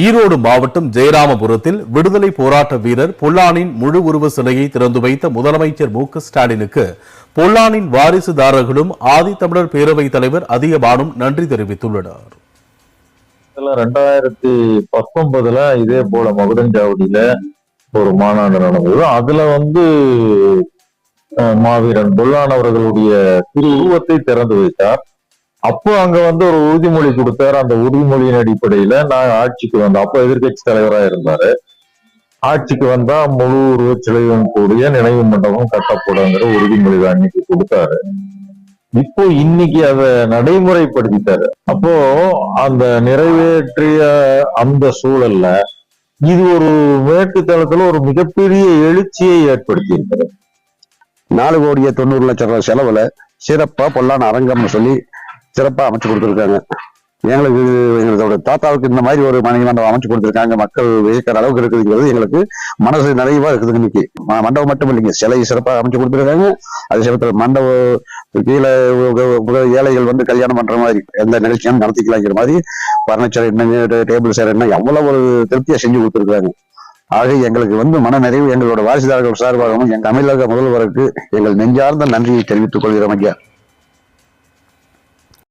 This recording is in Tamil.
ஈரோடு மாவட்டம் ஜெயராமபுரத்தில் விடுதலை போராட்ட வீரர் பொல்லானின் முழு உருவ சிலையை திறந்து வைத்த முதலமைச்சர் மு.க.ஸ்டாலினுக்கு பொல்லானின் வாரிசுதாரர்களும் ஆதித்தமிழர் பேரவைத் தலைவர் அதிகமானும் நன்றி தெரிவித்துள்ளனர். 2019 இதே போல மகுடஞ்சாவடியில ஒரு மாநாடு நடந்தது. அதுல மாவீரன் பொல்லான் அவர்களுடைய திரு உருவத்தை திறந்து வைத்தார். அப்போ அங்க ஒரு உறுதிமொழி கொடுத்தாரு. அந்த உறுதிமொழியின் அடிப்படையில நான் ஆட்சிக்கு வந்தேன். அப்போ எதிர்கட்சி தலைவராக இருந்தாரு. ஆட்சிக்கு வந்தா முழு உருவச்சிலையும் கூடிய நினைவு மண்டபம் கட்டப்படுங்கிற உறுதிமொழி தான் அன்னைக்கு கொடுத்தாரு. இப்போ இன்னைக்கு அதை நடைமுறைப்படுத்திட்டாரு. அப்போ அந்த நிறைவேற்றிய அந்த சூழல்ல இது ஒரு மேட்டுத்தளத்துல ஒரு மிகப்பெரிய எழுச்சியை ஏற்படுத்தி இருக்கிறது. 4,90,00,000 செலவுல சிறப்பா பொல்லான் அரங்கம்னு சொல்லி சிறப்பா அமைச்சு கொடுத்துருக்காங்க. எங்களோட தாத்தாவுக்கு இந்த மாதிரி ஒரு மண்டபம் அமைச்சு கொடுத்துருக்காங்க. மக்கள் வியக்கிற அளவுக்கு இருக்குதுங்கிறது எங்களுக்கு மனசு நிறைவா இருக்குது. இன்னைக்கு மண்டபம் மட்டும் இல்லைங்க, சிலை சிறப்பாக அமைச்சு கொடுத்துருக்காங்க. அது சிறப்பு மண்டபம் கீழே ஏழைகள் கல்யாணம் பண்ற மாதிரி எந்த நிகழ்ச்சியும் நடத்திக்கலாங்கிற மாதிரி பர்னிச்சர் என்ன, டேபிள் சேர் என்ன, எவ்வளவு ஒரு திருப்தியா செஞ்சு கொடுத்துருக்காங்க. ஆக எங்களுக்கு மன நிறைவு எங்களோட வாரிசுதாரர்கள் சார்பாகவும் எங்க தமிழக முதல்வருக்கு எங்கள் நெஞ்சார்ந்த நன்றியை தெரிவித்துக் கொள்கிறோம் ஐயா.